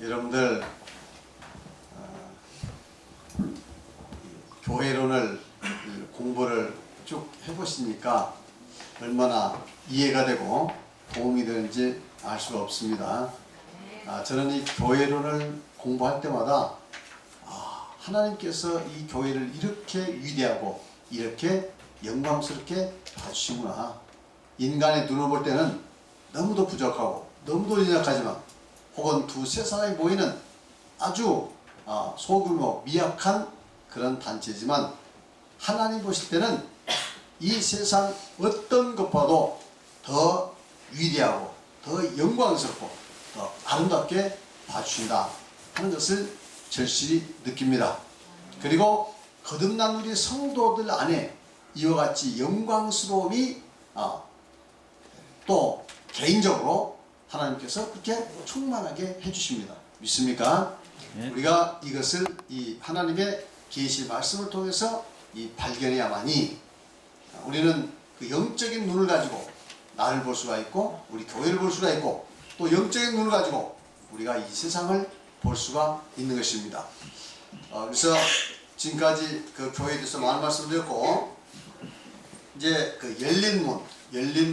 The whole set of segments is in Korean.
여러분들 교회론을 공부를 쭉 해보시니까 얼마나 이해가 되고 도움이 되는지 알 수가 없습니다. 저는 이 교회론을 공부할 때마다 하나님께서 이 교회를 이렇게 위대하고 이렇게 영광스럽게 봐주시구나. 인간의 눈으로 볼 때는 너무도 부족하고 너무도 연약하지만 혹은 두세 사람이 모이는 아주 소규모 미약한 그런 단체지만 하나님 보실 때는 이 세상 어떤 것보다도 더 위대하고 더 영광스럽고 더 아름답게 봐주신다 하는 것을 절실히 느낍니다. 그리고 거듭난 우리 성도들 안에 이와 같이 영광스러움이 또 개인적으로 하나님께서 그렇게 충만하게 해주십니다. 믿습니까? 네. 우리가 이것을 이 하나님의 계시 말씀을 통해서 이 발견해야만이 우리는 그 영적인 눈을 가지고 나를 볼 수가 있고 우리 교회를 볼 수가 있고 또 영적인 눈을 가지고 우리가 이 세상을 볼 수가 있는 것입니다. 그래서 지금까지 그 교회에 대해서 많은 말씀을 드렸고 이제 그 열린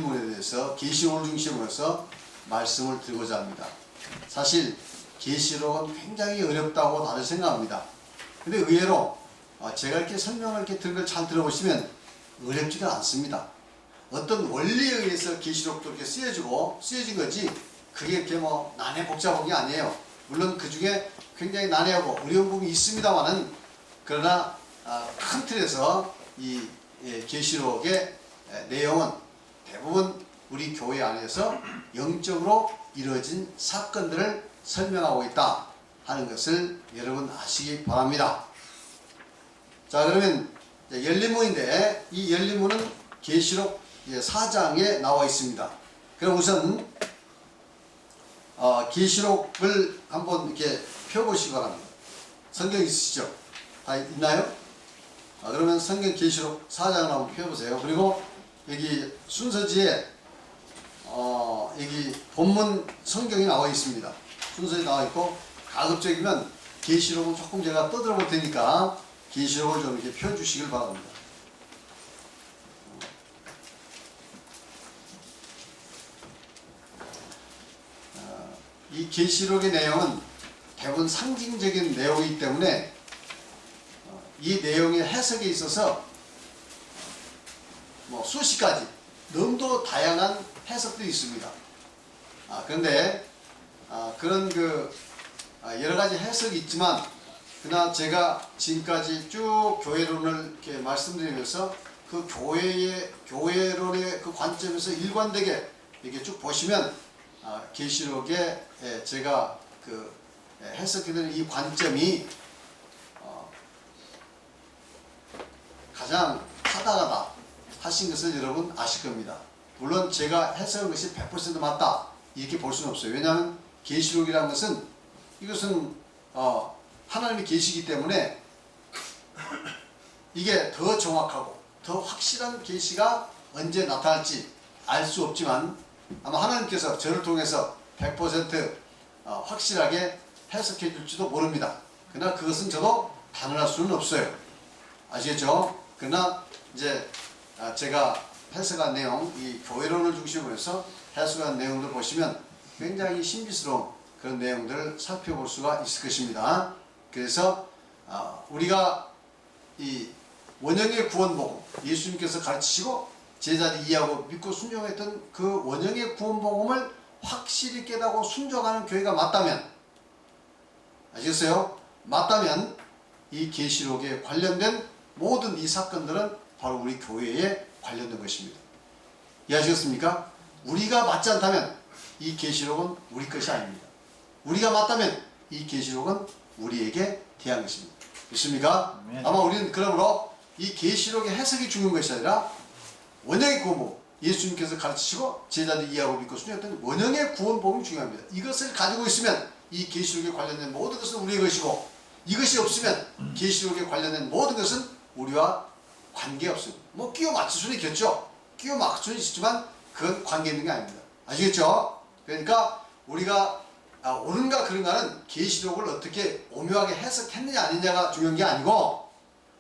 문에 대해서 계시록을 중심으로 해서 말씀을 드리고자 합니다. 사실 계시록은 굉장히 어렵다고 다들 생각합니다. 근데 의외로 제가 이렇게 설명을 이렇게 들은 걸 잘 들어보시면 어렵지가 않습니다. 어떤 원리에 의해서 계시록도 이렇게 쓰여진 거지 그게 이렇게 뭐 난해 복잡한 게 아니에요. 물론 그 중에 굉장히 난해하고 어려운 부분이 있습니다만은 그러나 큰 틀에서 이 계시록의 내용은 대부분 우리 교회 안에서 영적으로 이루어진 사건들을 설명하고 있다 하는 것을 여러분 아시기 바랍니다. 자, 그러면 열린문인데 이 열린문은 계시록 4장에 나와 있습니다. 그럼 우선 계시록을 한번 이렇게 펴보시기 바랍니다. 성경 있으시죠? 다 있나요? 그러면 성경 계시록 4장을 한번 펴보세요. 그리고 여기 순서지에 여기 본문 성경이 나와 있습니다. 순서에 나와 있고 가급적이면 계시록은 조금 제가 떠들어 볼 테니까 계시록을 좀 이렇게 펴주시길 바랍니다. 이 계시록의 내용은 대부분 상징적인 내용이기 때문에 이 내용의 해석에 있어서 뭐 수십 가지 너무도 다양한 해석들이 있습니다. 그런데 그런 여러 가지 해석이 있지만 그러나 제가 지금까지 쭉 교회론을 이렇게 말씀드리면서 그 교회론의 그 관점에서 일관되게 이렇게 쭉 보시면 계시록에 제가 해석해드리는 이 관점이 가장 타당하다 하신 것을 여러분 아실 겁니다. 물론 제가 해석한 것이 100% 맞다 이렇게 볼 수는 없어요. 왜냐하면 계시록이라는 것은 이것은 하나님의 계시이기 때문에 이게 더 정확하고 더 확실한 계시가 언제 나타날지 알 수 없지만 아마 하나님께서 저를 통해서 100% 확실하게 해석해 줄지도 모릅니다. 그러나 그것은 저도 단언할 수는 없어요. 아시겠죠? 그러나 이제 제가 해석한 내용, 이 교회론을 중심으로 해서 해석한 내용들 보시면 굉장히 신비스러운 그런 내용들을 살펴볼 수가 있을 것입니다. 그래서 우리가 이 원형의 구원복음, 예수님께서 가르치시고 제자들이 이해하고 믿고 순종했던 그 원형의 구원복음을 확실히 깨닫고 순종하는 교회가 맞다면, 아시겠어요? 맞다면 이 계시록에 관련된 모든 이 사건들은 바로 우리 교회에 관련된 것입니다. 이해하시겠습니까? 우리가 맞지 않다면 이 계시록은 우리 것이 아닙니다. 우리가 맞다면 이 계시록은 우리에게 대한 것입니다. 믿습니까? 아마 우리는 그러므로 이 계시록의 해석이 중요한 것이 아니라 원형의 구원복음, 예수님께서 가르치시고 제자들이 이해하고 믿고 순종했던 원형의 구원복음이 중요합니다. 이것을 가지고 있으면 이 계시록에 관련된 모든 것은 우리의 것이고 이것이 없으면 계시록에 관련된 모든 것은 우리와 관계없습니다. 뭐 끼워 맞출 수는 있겠죠. 끼워 맞출 수는 있지만 그건 관계 있는 게 아닙니다. 아시겠죠? 그러니까 우리가 옳은가 그른가는 계시록을 어떻게 오묘하게 해석했느냐 아니냐가 중요한 게 아니고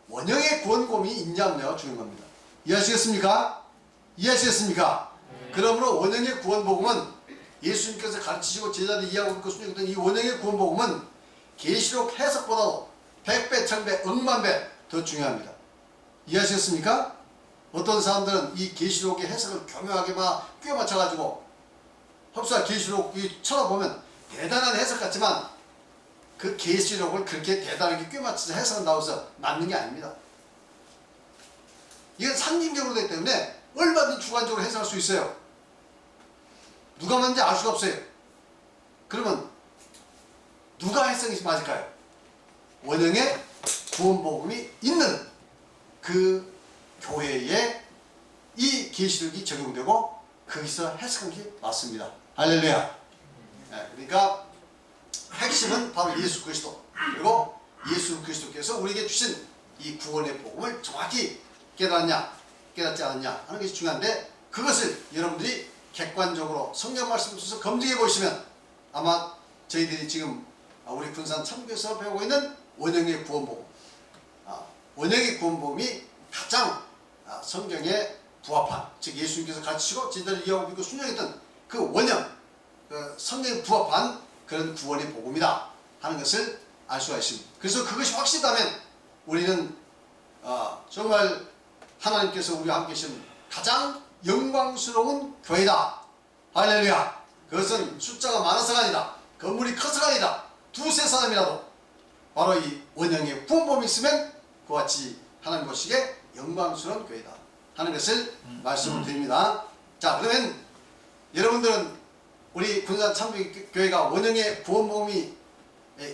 원형의 구원복음이 있냐 없냐가 중요한 겁니다. 이해하시겠습니까? 이해하시겠습니까? 그러므로 원형의 구원복음은 예수님께서 가르치시고 제자들이 이해하고 있고 순종했던 이 원형의 구원복음은 계시록 해석보다도 100배, 1000배, 억만 배 더 중요합니다. 이해하시겠습니까? 어떤 사람들은 이 계시록의 해석을 교묘하게 막 끼워 맞춰가지고 흡사 계시록이 쳐다보면 대단한 해석 같지만 그 계시록을 그렇게 대단하게 끼워 맞춰서 해석한다고 해서 맞는 게 아닙니다. 이건 상징적으로 되기 때문에 얼마든지 주관적으로 해석할 수 있어요. 누가 맞는지 알 수가 없어요. 그러면 누가 해석이 맞을까요? 원형의 구원복음이 있는 그 교회에 이 계시록이 적용되고 거기서 해석한 게 맞습니다. 할렐루야. 네, 그러니까 핵심은 바로 예수 그리스도, 그리고 예수 그리스도께서 우리에게 주신 이 구원의 복음을 정확히 깨닫냐 깨닫지 않았냐 하는 것이 중요한데, 그것을 여러분들이 객관적으로 성경 말씀을 통해서 검증해 보시면 아마 저희들이 지금 우리 군산 참교에서 배우고 있는 원형의 구원복음, 원형의 구원복음이 가장 성경에 부합한, 즉 예수님께서 가르치시고 제자들이 이해하고 믿고 순종했던 그 원형, 그 성경에 부합한 그런 구원의 복음이다 하는 것을 알 수가 있습니다. 그래서 그것이 확실하다면 우리는 정말 하나님께서 우리와 함께 계신 가장 영광스러운 교회다. 할렐루야. 그것은 숫자가 많아서가 아니다, 건물이 커서가 아니다, 두세 사람이라도 바로 이 원형의 구원복음이 있으면 그와 같이 하나님 보시기에 영광스러운 교회다 하는 것을 말씀을 드립니다. 자, 그러면 여러분들은 우리 군산 참교회가 원형의 구원복음이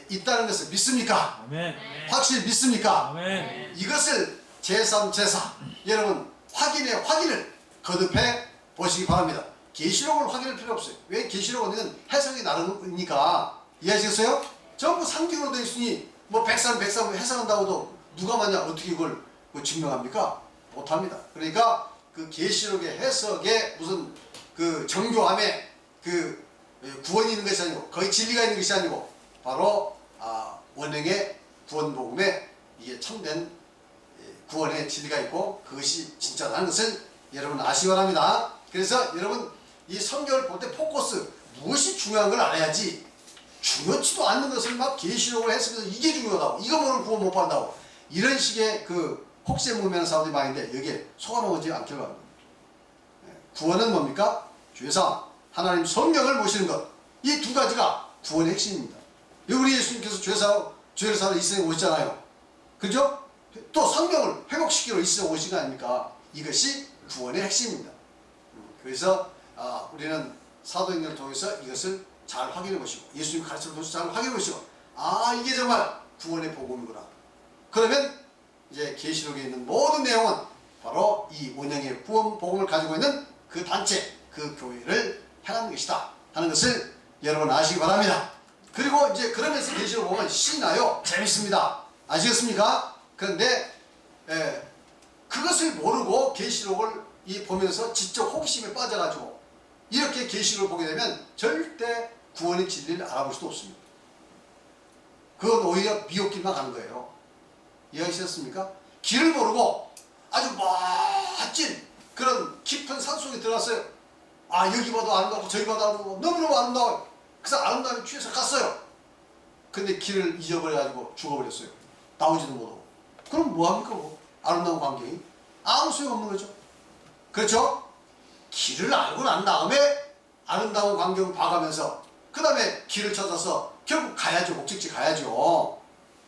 있다는 것을 믿습니까? 아멘. 확실히 믿습니까? 아멘. 이것을 제3, 제4 여러분 확인을 거듭해 보시기 바랍니다. 계시록을 확인할 필요 없어요. 왜? 계시록은 해석이 나름이니까. 이해하시겠어요? 전부 상징으로 되어 있으니 뭐 백삼 해석한다고도 누가 마냐 어떻게 이걸 증명합니까? 못합니다. 그러니까 그 계시록의 해석에 무슨 그 정교함에 그 구원이 있는 것이 아니고, 거의 진리가 있는 것이 아니고, 바로 원형의 구원복음에 이게 참된 구원의 진리가 있고 그것이 진짜라는 것을 여러분 아시기 바랍니다. 그래서 여러분 이 성경을 볼 때 포커스, 무엇이 중요한 걸 알아야지 중요치도 않는 것을 막 계시록을 해석해서 이게 중요하다고, 이거 모르면 구원 못 받는다고, 이런 식의 그 혹세무명하는 사람들이 많은데 여기에 속아넘어지지 않기를 바랍니다. 구원은 뭡니까? 죄사, 하나님 성령을 모시는 것, 이 두 가지가 구원의 핵심입니다. 우리 예수님께서 죄를 사러 이 세상에 오셨잖아요. 그죠? 또 성령을 회복시키러 이 세상에 오신 거 아닙니까? 이것이 구원의 핵심입니다. 그래서 우리는 사도행전을 통해서 이것을 잘 확인해 보시고, 예수님 가르침을 통해서 잘 확인해 보시고, 이게 정말 구원의 복음이구나. 그러면 이제 계시록에 있는 모든 내용은 바로 이 원형의 구원 복음을 가지고 있는 그 단체, 그 교회를 향하는 것이다 하는 것을 여러분 아시기 바랍니다. 그리고 이제 그러면서 계시록 보면 신나요, 재밌습니다. 아시겠습니까? 그런데 그것을 모르고 계시록을 보면서 지적 호기심에 빠져가지고 이렇게 계시록을 보게 되면 절대 구원의 진리를 알아볼 수도 없습니다. 그건 오히려 미혹길만 가는 거예요. 이해하셨습니까? 길을 모르고 아주 멋진 그런 깊은 산속에 들어갔어요. 여기 봐도 아름답고 저기 봐도 아름답고 너무너무 아름다워요. 그래서 아름다움에 취해서 갔어요. 근데 길을 잊어버려가지고 죽어버렸어요. 나오지도 못하고. 그럼 뭐합니까? 뭐? 아름다운 광경이 아무 소용없는 거죠. 그렇죠? 길을 알고 난 다음에 아름다운 광경을 봐가면서 그 다음에 길을 찾아서 결국 가야죠. 목적지 가야죠.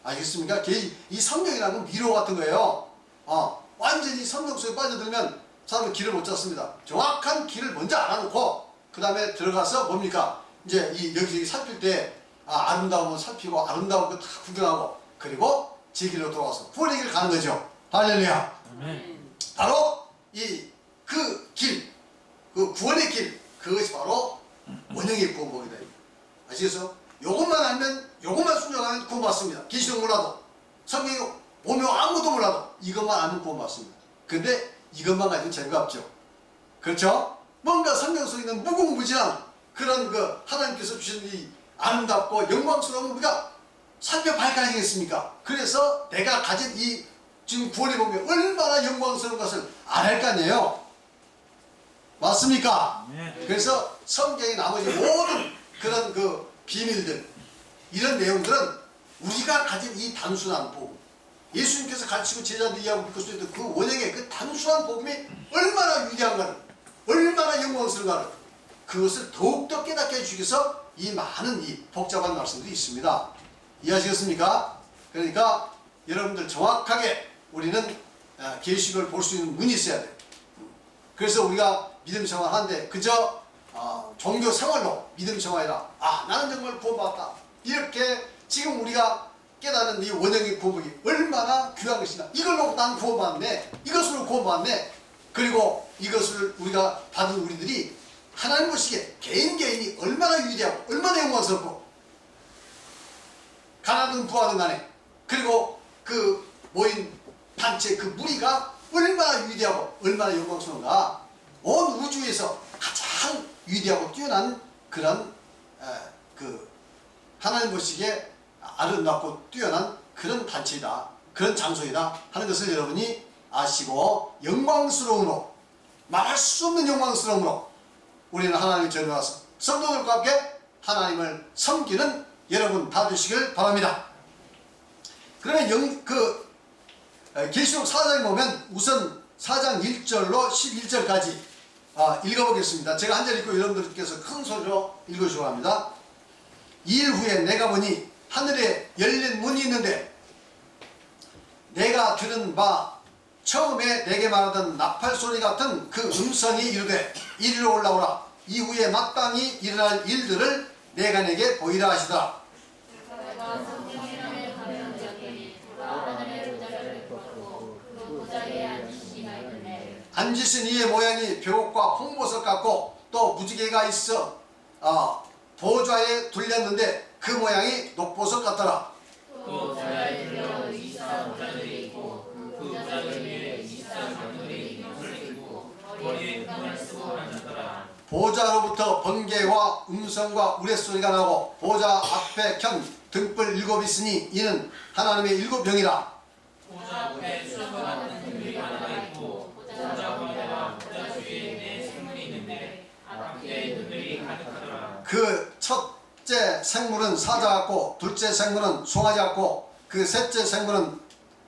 아시겠습니까? 이 성경이라는 건 미로 같은 거예요. 완전히 성경 속에 빠져들면 사람은 길을 못 찾습니다. 정확한 길을 먼저 알아놓고 그 다음에 들어가서 뭡니까? 이제 여기저기 살필 때 아름다운 거 살피고 아름다운 거 다 구경하고 그리고 제 길로 돌아와서 구원의 길을 가는 거죠. 할렐루야. 아멘. 바로 그 길, 그 구원의 길, 그것이 바로 원형의 구원복이다. 아시겠어요? 요것만 알면, 요것만 순종하면 구원받습니다. 계시록 몰라도, 성경이 오며 아무것도 몰라도 이것만 알면 구원받습니다. 근데 이것만 가지고 재미가 없죠. 그렇죠? 뭔가 성경 속에 있는 무궁무진한 그런 하나님께서 주신 이 아름답고 영광스러운 우리가 살펴봐야 하겠습니까? 그래서 내가 가진 이 지금 구원의 복음이 얼마나 영광스러운 것을 알아야 할 거 아니에요. 맞습니까? 그래서 성경의 나머지 모든 그런 그 비밀들, 이런 내용들은 우리가 가진 이 단순한 복음, 예수님께서 가르치고 제자들 이해하고 믿고 있던 그 원형의 그 단순한 복음이 얼마나 위대한가를, 얼마나 영광스러운가를, 그것을 더욱더 깨닫게 해주기 위해서 이 많은 이 복잡한 말씀들이 있습니다. 이해하시겠습니까? 그러니까 여러분들 정확하게 우리는 계시록을 볼 수 있는 눈이 있어야 돼요. 그래서 우리가 믿음 생활하는데 그저 종교 생활로 믿음 생활이라 나는 정말 구원받았다, 이렇게 지금 우리가 깨닫는 이 원형의 구원이 얼마나 귀한 것이냐, 이걸로 난 구원받네, 이것으로 구원받네, 그리고 이것을 우리가 받은 우리들이 하나님 보시기에 개인이 얼마나 위대하고 얼마나 영광스럽고, 가난하든 부하든 간에, 그리고 그 모인 단체 그 무리가 얼마나 위대하고 얼마나 영광스러운가, 온 우주에서 가장 위대하고 뛰어난 그런 그 하나님 보시기에 아름답고 뛰어난 그런 단체이다, 그런 장소이다 하는 것을 여러분이 아시고, 영광스러움으로, 말할 수 없는 영광스러움으로 우리는 하나님의 전에 와서 성도들과 함께 하나님을 섬기는 여러분 다 되시길 바랍니다. 그러면 계시록 4장에 보면 우선 4장 1절로 11절까지 읽어보겠습니다. 제가 한절 읽고 여러분들께서 큰 소리로 읽으시기 바랍니다. 2일 후에 내가 보니 하늘에 열린 문이 있는데, 내가 들은 바 처음에 내게 말하던 나팔 소리 같은 그 음성이 이르되 이리로 올라오라, 이후에 마땅히 일어날 일들을 내가 내게 보이라 하시더라. 앉으신 이의 모양이 벼옥과 홍보석 같고 또 무지개가 있어 보좌에 둘렸는데 그 모양이 녹보석 같더라. 또 보좌에 둘려 24보좌들이 있고 그 보좌들 위에 24장들이 인형을 입고 머리에 금을 쓰고 앉았더라. 보좌로부터 번개와 음성과 우레소리가 나고 보좌 앞에 켠 등불 7이 있으니 이는 하나님의 7병이라. 보좌 앞에 수정과 같은 등불이 하나 있고 보좌 가운데와 보좌 주위에 네 생물이 있는데 앞에 등불이 가득하더라. 그 첫째 생물은 사자 같고 둘째 생물은 송아지 같고 그 셋째 생물은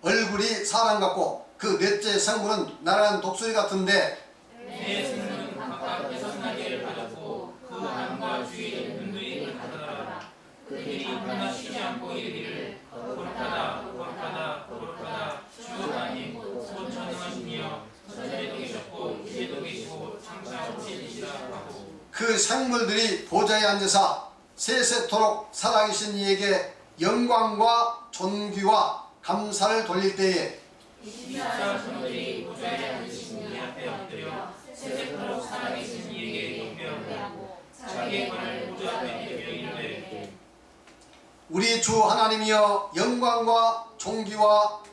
얼굴이 사람 같고 그 넷째 생물은 나라는 독수리 같은데, 네 생물은 각각 6날개를 가졌고 그 안과 주위에 등불이 가득하더라. 그들이 하나 쉬지 않고 이르기를 거룩하다 거룩하다 거룩하다 주 하나님 곧 전능하신 이여, 전에도 계셨고 이제도 계시고 장차 오시리시라 하고, 그 생물들이 보좌에 앉으사 세세토록 살아계신 이에게 영광과 존귀와 감사를 돌릴 때에 24천들이 보좌에 앉으신 이 앞에 엎드려 세세토록 살아계신 이에게 경배하고 자기의 발을 보좌 앞에 내밀어 이르되, 우리 주 하나님이여, 영광과 존귀와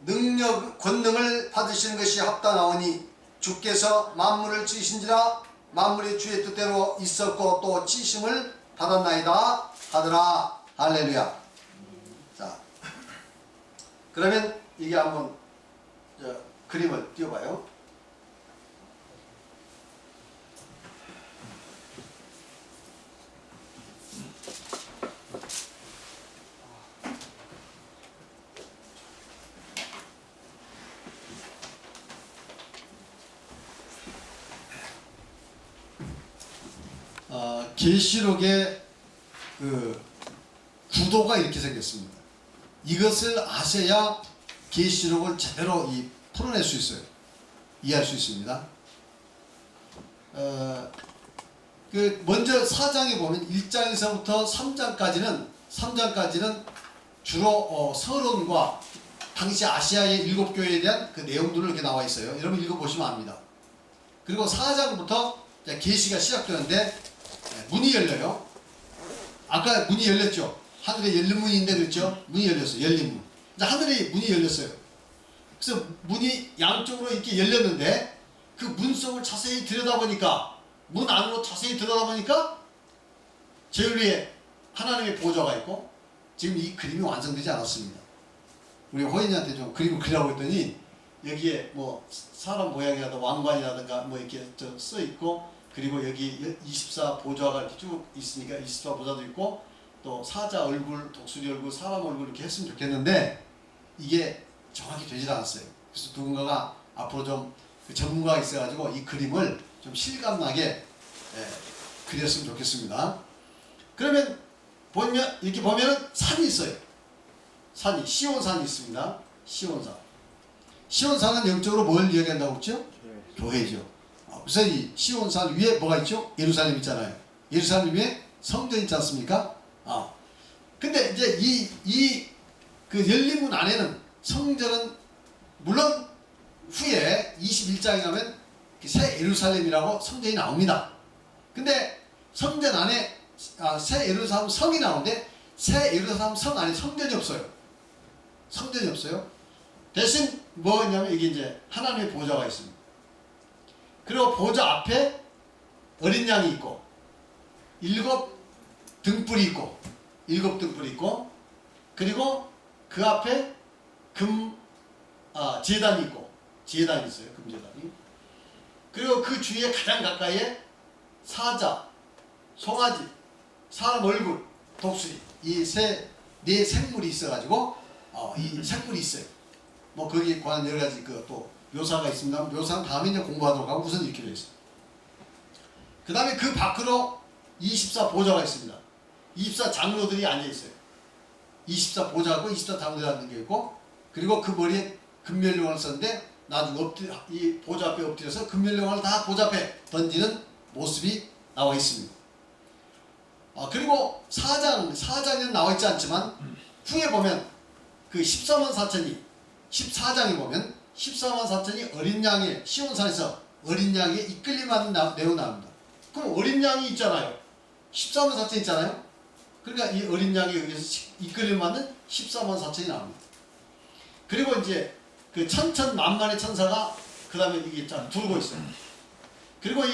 능력 권능을 받으시는 것이 합당하오니 주께서 만물을 지으신지라 만물이 주의 뜻대로 있었고 또 지심을 받았나이다 하더라. 할렐루야. 자, 그러면 이게 한번 그림을 띄워봐요. 계시록의 그 구도가 이렇게 생겼습니다. 이것을 아셔야 계시록을 제대로 풀어낼 수 있어요. 이해할 수 있습니다. 먼저 4장에 보면 1장에서부터 3장까지는 주로 서론과 당시 아시아의 7교회에 대한 그 내용들을 이렇게 나와 있어요. 여러분 읽어보시면 압니다. 그리고 4장부터 계시가 시작되는데 문이 열려요. 아까 문이 열렸죠. 하늘에 열린 문이 있는데 그랬죠. 문이 열렸어요. 열린 문. 이제 하늘에 문이 열렸어요. 그래서 문이 양쪽으로 이렇게 열렸는데 그 문 속을 자세히 들여다보니까, 문 안으로 자세히 들여다보니까 제일 위에 하나님의 보좌가 있고 지금 이 그림이 완성되지 않았습니다. 우리 호인이한테 좀 그림을 그리라고 했더니 여기에 뭐 사람 모양이라든가 왕관이라든가 뭐 이렇게 써 있고 그리고 여기 24 보좌가 이렇게 쭉 있으니까 24 보좌도 있고 또 사자 얼굴, 독수리 얼굴, 사람 얼굴 이렇게 했으면 좋겠는데 이게 정확히 되질 않았어요. 그래서 누군가가 앞으로 좀 그 전문가가 있어가지고 이 그림을 좀 실감나게 그렸으면 좋겠습니다. 그러면 보면 이렇게 보면은 산이 있어요. 산이 시온산이 있습니다. 시온산. 시온산은 영적으로 뭘 이야기한다고 했죠? 교회죠. 그래서 이 시온산 위에 뭐가 있죠? 예루살렘 있잖아요. 예루살렘 위에 성전 있지 않습니까? 근데 이제 그 열린 문 안에는 성전은 물론 후에 21장에 가면 새 예루살렘이라고 성전이 나옵니다. 근데 성전 안에 새 예루살렘 성이 나오는데 새 예루살렘 성 안에 성전이 없어요. 성전이 없어요. 대신 뭐냐면 이게 이제 하나님의 보좌가 있습니다. 그리고 보좌 앞에 어린 양이 있고 7 등불이 있고 그리고 그 앞에 제단이 있고 제단이 있어요. 금제단이. 그리고 그 주위에 가장 가까이에 사자, 송아지, 사람 얼굴, 독수리 이 네 생물이 있어가지고 이 생물이 있어요. 뭐 거기에 관한 여러 가지 또 묘사가 있습니다. 묘사는 다음에 이제 공부하도록 하고 우선 이렇게 되어 있습니다. 그 다음에 그 밖으로 24 보좌가 있습니다. 24 장로들이 앉아 있어요. 24 보좌고 24 장로들이 앉는 게 있고 그리고 그 머리에 금면류관을 썼는데 나중에 이 보좌 앞에 엎드려서 금면류관을 다 보좌 앞에 던지는 모습이 나와 있습니다. 그리고 사장에는 나와 있지 않지만 후에 보면 그 14만 4천이 14장에 보면 14만 4천이 어린 양의 시온산에서 어린 양의 이끌림하는 내용 나옵니다. 그럼 어린 양이 있잖아요. 14만 4천 있잖아요. 그러니까 이 어린 양에 의해서 이끌림하는 14만 4천이 나옵니다. 그리고 이제 그 천천만만의 천사가 그 다음에 이게 둘고 있어요. 그리고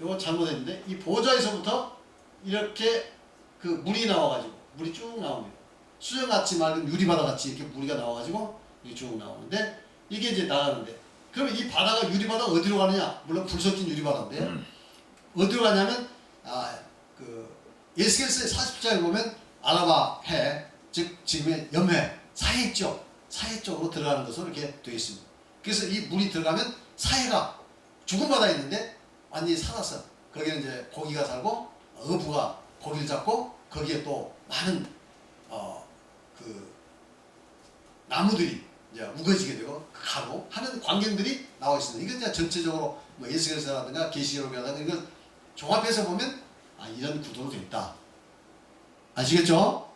이거 잘못했는데 이 보좌에서부터 이렇게 그 물이 나와가지고 물이 쭉 나옵니다. 수정같이 맑은 유리바다같이 이렇게 물이 나와가지고 이렇게 쭉 나오는데 이게 이제 나가는데 그러면 이 바다가 유리바다가 어디로 가느냐? 물론 불 섞인 유리바다인데 어디로 가냐면 그 에스겔서의 40장에 보면 아라바 해, 즉 지금의 염해 사해 쪽 사해 쪽으로 들어가는 것으로 이렇게 되어 있습니다. 그래서 이 물이 들어가면 사해가 죽은 바다에 있는데 완전히 살았어. 거기는 이제 고기가 살고 어부가 고기를 잡고 거기에 또 많은 그 나무들이 이제 우거지게 되고 가고 하는 광경들이 나와 있습니다. 이건 이제 전체적으로 뭐 에스겔서라든가 계시록이라든가 이걸 종합해서 보면 이런 구도로 되어 있다. 아시겠죠?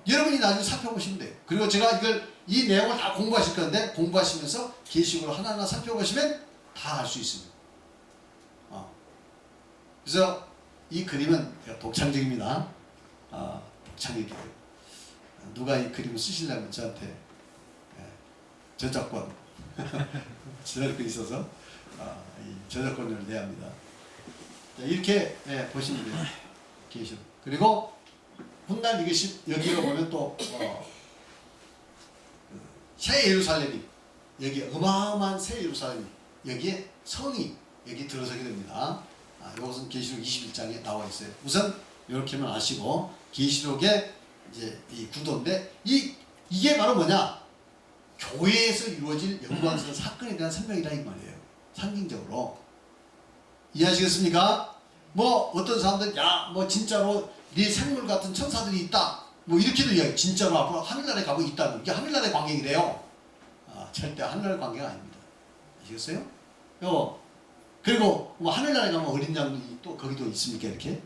여러분이 나중에 살펴보시면 돼요. 그리고 제가 이 내용을 다 공부하실 건데 공부하시면서 계시록을 하나하나 살펴보시면 다 알 수 있습니다. 그래서 이 그림은 독창적입니다. 독창적이에요. 누가 이 그림을 쓰시려면 저한테 저작권 저작권이 있어서 이 저작권을 내야 합니다. 이렇게 보시면 돼요. 계시록. 그리고 훗날 이것이 여기로 보면 또 새 예루살렘이 여기 어마어마한 새 예루살렘이 여기에 성이 여기 들어서게 됩니다. 이것은 계시록 21장에 나와 있어요. 우선 이렇게만 아시고 계시록의 이제 이 구도인데 이게 바로 뭐냐? 교회에서 이루어질 영광스러운 사건에 대한 설명이다 이 말이에요. 상징적으로 이해하시겠습니까? 뭐 어떤 사람들은 뭐 진짜로 네 생물 같은 천사들이 있다. 뭐 이렇게도 이야기. 진짜로 앞으로 하늘나라에 가고 있다는 이게 하늘나라의 광경이래요. 절대 하늘나라의 광경 아닙니다. 아시겠어요? 그리고 뭐 하늘나라에 가면 어린 양이 또 거기도 있습니까 이렇게?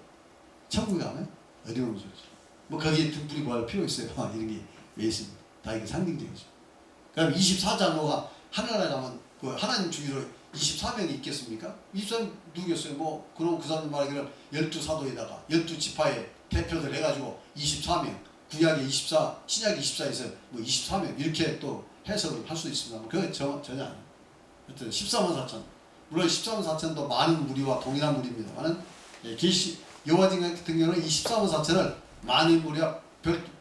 천국에 가면 어디 오는 소리죠? 뭐 거기에 등불이 뭐할 필요 있어요? 이런 게 왜 있습니까? 다 이게 상징적이죠. 그럼 24장로가 하늘나라에 가면 그 하나님 주위로 24명이 있겠습니까? 24명 누구겠어요? 뭐 그럼 그 사람 말하기를 12사도에다가 12지파의 대표들 해가지고 24명 구약에 24, 신약에 24에서 뭐 24명 이렇게 또 해석을 할 수 있습니다. 그건 전혀 아니에요. 하여튼 14만 4천 물론 14만 4천도 많은 무리와 동일한 무리입니다만은 계시 여호와진 같은 경우는 이 14만 4천을 많은 물이와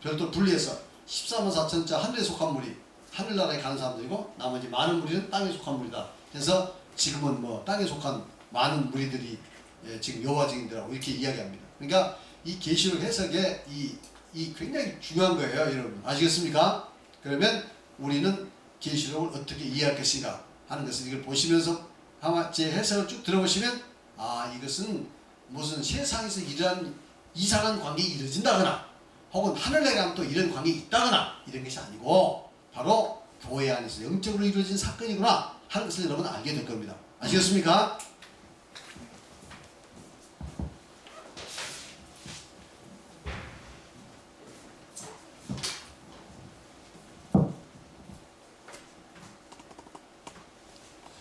별도 분리해서 14만 4천자 하늘에 속한 물이 하늘나라에 가는 사람들이고 나머지 많은 무리는 땅에 속한 물이다. 그래서 지금은 뭐 땅에 속한 많은 무리들이 지금 여호와 증인들하고 이렇게 이야기합니다. 그러니까 이 계시록 해석에 이 굉장히 중요한 거예요, 여러분. 아시겠습니까? 그러면 우리는 계시록을 어떻게 이해할 것인가 하는 것을 이걸 보시면서 아마 제 해석을 쭉 들어보시면 이것은 무슨 세상에서 이러한 이상한 관계가 이루어진다거나 혹은 하늘에 가면 또 이런 관계가 있다거나 이런 것이 아니고 바로 교회 안에서 영적으로 이루어진 사건이구나 하는 것을 여러분 알게 될 겁니다. 아시겠습니까?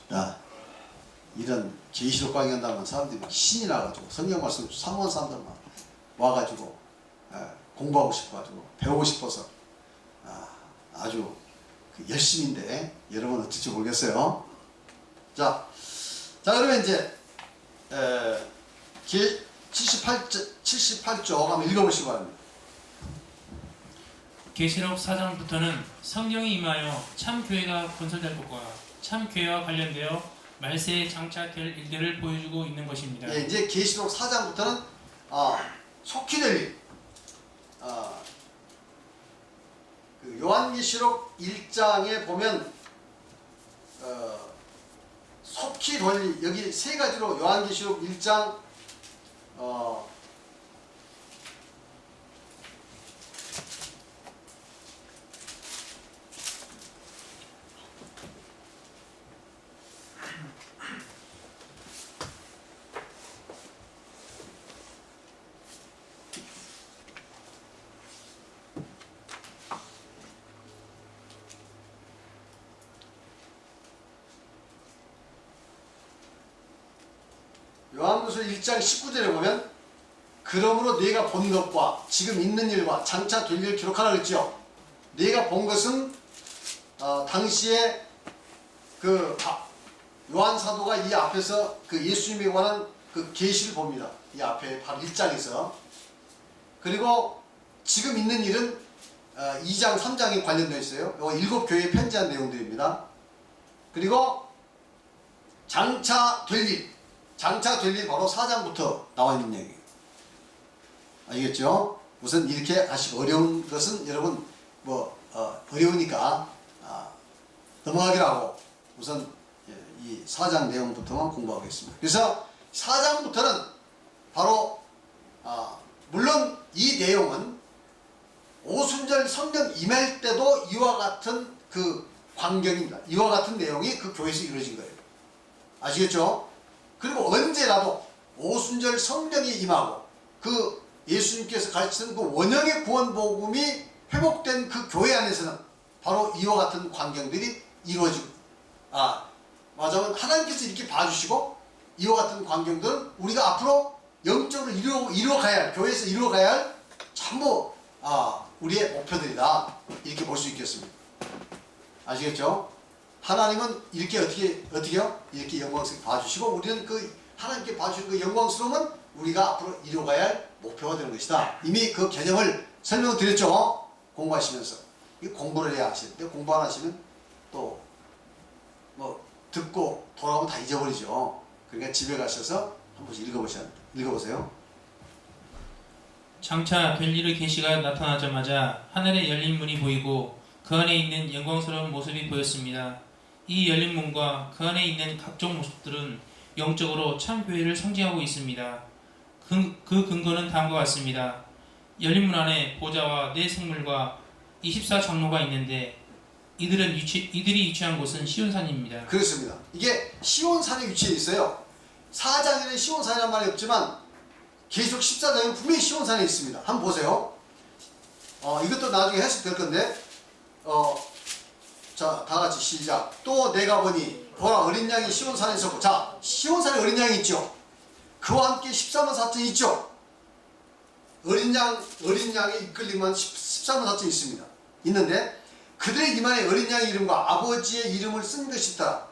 자, 이런 계시록 강의한다면 사람들이 막 신이 나가지고 성경 말씀 사모하는 사람들 막 와가지고 공부하고 싶어가지고 배우고 싶어서 아주 열심인데 여러분 어떨지 모르겠어요. 자 그러면 이제 78쪽 한번 읽어보시기 바랍니다. 계시록 4장부터는 성령이 임하여 참 교회가 건설될 것과 참 교회와 관련되어 말세에 장차될 일들을 보여주고 있는 것입니다. 예, 이제 계시록 4장부터는 속히 될 일, 그 요한계시록 1장에 보면 속히 될 일, 여기 세 가지로 요한계시록 1장 요한계시록 1장 19절에 보면 그러므로 네가 본 것과 지금 있는 일과 장차 될 일을 기록하라 그랬죠. 네가 본 것은 당시에 그 요한 사도가 이 앞에서 그 예수님에 관한 그 계시를 봅니다. 이 앞에 바로 1장에서. 그리고 지금 있는 일은 2장 3장에 관련되어 있어요. 이거 7교회에 편지한 내용들입니다. 그리고 장차 될 일, 장차 될 일 바로 4장부터 나와 있는 얘기예요. 아시겠죠? 우선 이렇게 아시고 어려운 것은 여러분 어려우니까 넘어가기로 하고 우선 이 4장 내용부터만 공부하겠습니다. 그래서 4장부터는 바로 물론 이 내용은 오순절 성령 임할 때도 이와 같은 그 광경입니다. 이와 같은 내용이 그 교회에서 이루어진 거예요. 아시겠죠? 그리고 언제라도 오순절 성령이 임하고 그 예수님께서 가르치는 그 원형의 구원 복음이 회복된 그 교회 안에서는 바로 이와 같은 광경들이 이루어지고 맞아요. 하나님께서 이렇게 봐주시고 이와 같은 광경들은 우리가 앞으로 영적으로 이루어가야 할 교회에서 이루어가야 할 전부 우리의 목표들이다 이렇게 볼 수 있겠습니다. 아시겠죠? 하나님은 이렇게 어떻게요? 이렇게 영광스럽게 봐주시고 우리는 그 하나님께 봐주시는 그 영광스러움은 우리가 앞으로 이루어가야 할 목표가 되는 것이다. 이미 그 개념을 설명드렸죠. 공부하시면서 이 공부를 해야 하시는데 공부 안 하시면 또 듣고 돌아오면 다 잊어버리죠. 그러니까 집에 가셔서 한 번씩 읽어보세요. 장차 될 일의 계시가 나타나자마자 하늘에 열린 문이 보이고 그 안에 있는 영광스러운 모습이 보였습니다. 이 열린 문과 그 안에 있는 각종 모습들은 영적으로 참 교회를 상징하고 있습니다. 그 근거는 다음과 같습니다. 열린 문 안에 보좌와 네 생물과 24장로가 있는데 이들이 위치한 곳은 시온산입니다. 그렇습니다. 이게 시온산에 위치해 있어요. 4장에는 시온산이라는 말이 없지만 계시록 14장에는 분명히 시온산에 있습니다. 한번 보세요. 이것도 나중에 해석될 건데 자, 다 같이 시작. 또 내가 보니 보라 어린 양이 시온산에 있었고 자, 시온산에 어린 양이 있죠. 그와 함께 14만 4천이 있죠. 어린 양의 이끌림은 14만 4천이 있습니다. 있는데 그들의 이만에 어린 양의 이름과 아버지의 이름을 쓴 것이 있더라.